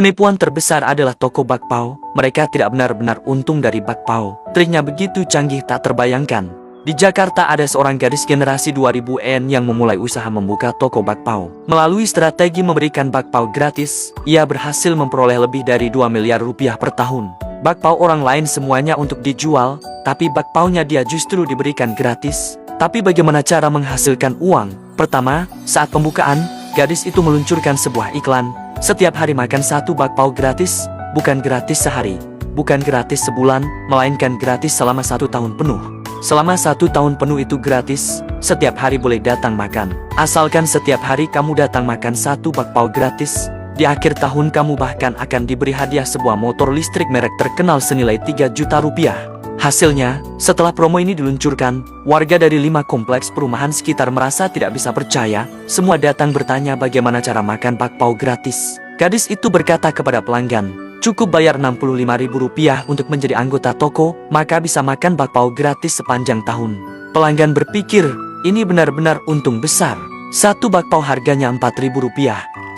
Penipuan terbesar adalah toko bakpao. Mereka tidak benar-benar untung dari bakpao. Triknya begitu canggih tak terbayangkan. Di Jakarta ada seorang gadis generasi 2000-an yang memulai usaha membuka toko bakpao. Melalui strategi memberikan bakpao gratis, ia berhasil memperoleh lebih dari 2 miliar rupiah per tahun. Bakpao orang lain semuanya untuk dijual, tapi bakpaonya dia justru diberikan gratis. Tapi bagaimana cara menghasilkan uang? Pertama, saat pembukaan, gadis itu meluncurkan sebuah iklan. Setiap hari makan satu bakpao gratis, bukan gratis sehari, bukan gratis sebulan, melainkan gratis selama 1 tahun penuh. Selama 1 tahun penuh itu gratis, setiap hari boleh datang makan. Asalkan setiap hari kamu datang makan satu bakpao gratis, di akhir tahun kamu bahkan akan diberi hadiah sebuah motor listrik merek terkenal senilai 3 juta rupiah. Hasilnya, setelah promo ini diluncurkan, warga dari 5 kompleks perumahan sekitar merasa tidak bisa percaya. Semua datang bertanya bagaimana cara makan bakpao gratis. Gadis itu berkata kepada pelanggan, cukup bayar Rp65.000 untuk menjadi anggota toko, maka bisa makan bakpao gratis sepanjang tahun. Pelanggan berpikir, ini benar-benar untung besar. Satu bakpao harganya Rp4.000.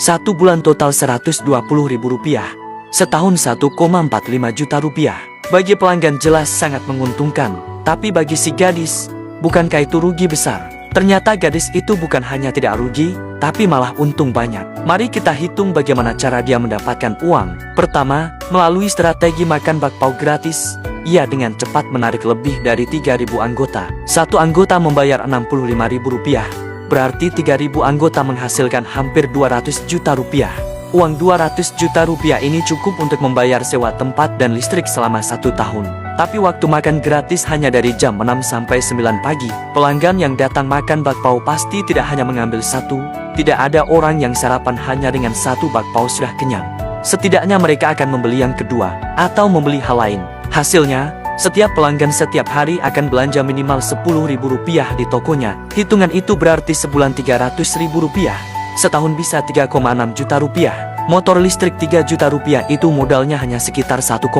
1 bulan total Rp120.000. Setahun Rp1,45 juta. Bagi pelanggan jelas sangat menguntungkan. Tapi bagi si gadis, bukankah itu rugi besar? Ternyata gadis itu bukan hanya tidak rugi, tapi malah untung banyak. Mari kita hitung bagaimana cara dia mendapatkan uang. Pertama, melalui strategi makan bakpao gratis, ia dengan cepat menarik lebih dari 3.000 anggota. Satu anggota membayar Rp65.000, berarti 3.000 anggota menghasilkan hampir 200 juta rupiah. Uang 200 juta rupiah ini cukup untuk membayar sewa tempat dan listrik selama 1 tahun. Tapi waktu makan gratis hanya dari jam 6 sampai 9 pagi. Pelanggan yang datang makan bakpao pasti tidak hanya mengambil satu. Tidak ada orang yang sarapan hanya dengan satu bakpao sudah kenyang. Setidaknya mereka akan membeli yang kedua, atau membeli hal lain. Hasilnya, setiap pelanggan setiap hari akan belanja minimal Rp10.000 di tokonya. Hitungan itu berarti sebulan Rp300.000. Setahun bisa 3,6 juta rupiah. Motor listrik 3 juta rupiah itu modalnya hanya sekitar 1,8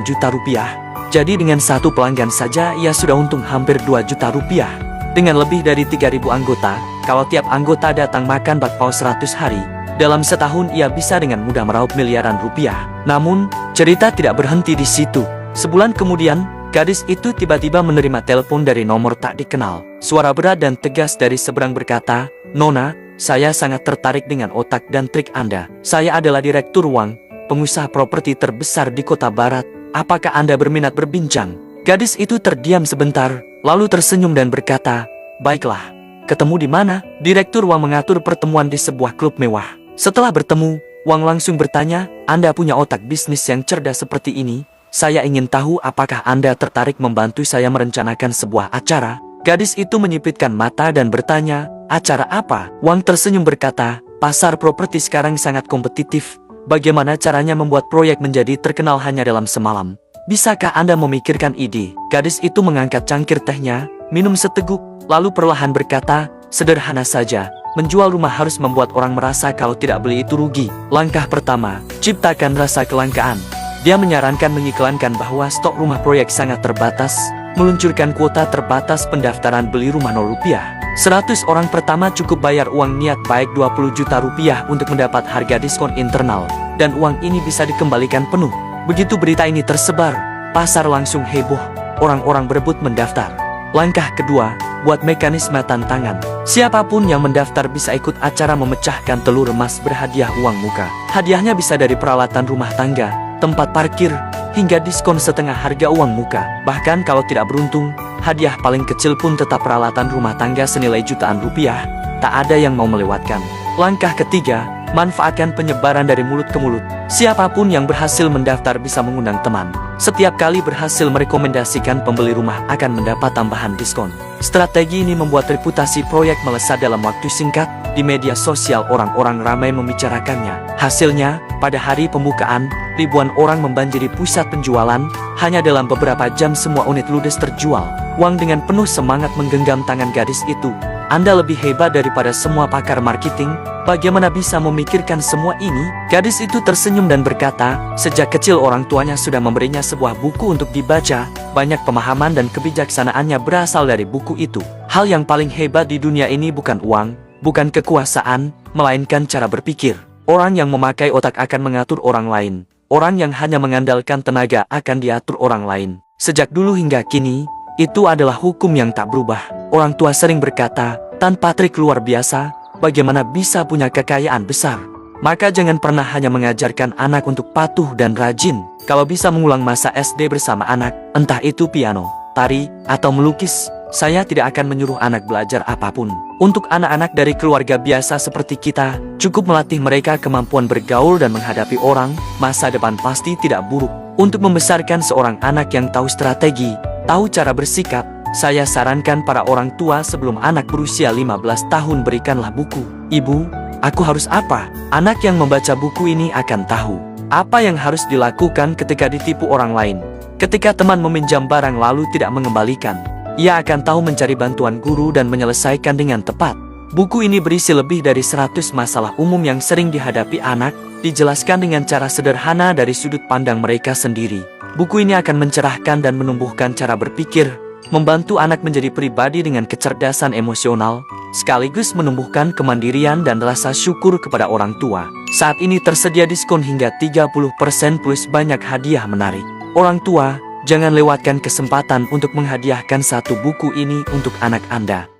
juta rupiah. Jadi dengan satu pelanggan saja ia sudah untung hampir 2 juta rupiah. Dengan lebih dari 3.000 anggota, kalau tiap anggota datang makan bakpao 100 hari, dalam setahun ia bisa dengan mudah meraup miliaran rupiah. Namun, cerita tidak berhenti di situ. Sebulan kemudian, gadis itu tiba-tiba menerima telepon dari nomor tak dikenal. Suara berat dan tegas dari seberang berkata, "Nona, saya sangat tertarik dengan otak dan trik Anda. Saya adalah direktur Wang, pengusaha properti terbesar di kota barat. Apakah Anda berminat berbincang?" Gadis itu terdiam sebentar, lalu tersenyum dan berkata, "Baiklah. Ketemu di mana?" Direktur Wang mengatur pertemuan di sebuah klub mewah. Setelah bertemu, Wang langsung bertanya, "Anda punya otak bisnis yang cerdas seperti ini. Saya ingin tahu apakah Anda tertarik membantu saya merencanakan sebuah acara?" Gadis itu menyipitkan mata dan bertanya, "Acara apa?" Wang tersenyum berkata, "Pasar properti sekarang sangat kompetitif. Bagaimana caranya membuat proyek menjadi terkenal hanya dalam semalam? Bisakah Anda memikirkan ide?" Gadis itu mengangkat cangkir tehnya, minum seteguk, lalu perlahan berkata, "Sederhana saja. Menjual rumah harus membuat orang merasa kalau tidak beli itu rugi. Langkah pertama, ciptakan rasa kelangkaan." Dia menyarankan mengiklankan bahwa stok rumah proyek sangat terbatas, meluncurkan kuota terbatas pendaftaran beli rumah Rp0. 100 orang pertama cukup bayar uang niat baik Rp20 juta untuk mendapat harga diskon internal, dan uang ini bisa dikembalikan penuh. Begitu berita ini tersebar, pasar langsung heboh, orang-orang berebut mendaftar. Langkah kedua, buat mekanisme tantangan. Siapapun yang mendaftar bisa ikut acara memecahkan telur emas berhadiah uang muka. Hadiahnya bisa dari peralatan rumah tangga, tempat parkir, hingga diskon setengah harga uang muka. Bahkan kalau tidak beruntung, hadiah paling kecil pun tetap peralatan rumah tangga senilai jutaan rupiah. Tak ada yang mau melewatkan. Langkah ketiga, manfaatkan penyebaran dari mulut ke mulut. Siapapun yang berhasil mendaftar bisa mengundang teman. Setiap kali berhasil merekomendasikan pembeli rumah akan mendapat tambahan diskon. Strategi ini membuat reputasi proyek melesat dalam waktu singkat. Di media sosial orang-orang ramai membicarakannya. Hasilnya, pada hari pembukaan, ribuan orang membanjiri pusat penjualan. Hanya dalam beberapa jam semua unit ludes terjual. Wang dengan penuh semangat menggenggam tangan gadis itu. "Anda lebih hebat daripada semua pakar marketing. Bagaimana bisa memikirkan semua ini?" Gadis itu tersenyum dan berkata, sejak kecil orang tuanya sudah memberinya sebuah buku untuk dibaca. Banyak pemahaman dan kebijaksanaannya berasal dari buku itu. Hal yang paling hebat di dunia ini bukan uang, bukan kekuasaan, melainkan cara berpikir. Orang yang memakai otak akan mengatur orang lain. Orang yang hanya mengandalkan tenaga akan diatur orang lain. Sejak dulu hingga kini, itu adalah hukum yang tak berubah. Orang tua sering berkata, tanpa trik luar biasa, bagaimana bisa punya kekayaan besar? Maka jangan pernah hanya mengajarkan anak untuk patuh dan rajin. Kalau bisa mengulang masa SD bersama anak, entah itu piano, tari, atau melukis, saya tidak akan menyuruh anak belajar apapun. Untuk anak-anak dari keluarga biasa seperti kita, cukup melatih mereka kemampuan bergaul dan menghadapi orang, masa depan pasti tidak buruk. Untuk membesarkan seorang anak yang tahu strategi, tahu cara bersikap, saya sarankan para orang tua sebelum anak berusia 15 tahun berikanlah buku. Ibu, aku harus apa? Anak yang membaca buku ini akan tahu apa yang harus dilakukan ketika ditipu orang lain. Ketika teman meminjam barang lalu tidak mengembalikan, ia akan tahu mencari bantuan guru dan menyelesaikan dengan tepat. Buku ini berisi lebih dari 100 masalah umum yang sering dihadapi anak, dijelaskan dengan cara sederhana dari sudut pandang mereka sendiri. Buku ini akan mencerahkan dan menumbuhkan cara berpikir, membantu anak menjadi pribadi dengan kecerdasan emosional, sekaligus menumbuhkan kemandirian dan rasa syukur kepada orang tua. Saat ini tersedia diskon hingga 30% plus banyak hadiah menarik. Orang tua, jangan lewatkan kesempatan untuk menghadiahkan satu buku ini untuk anak Anda.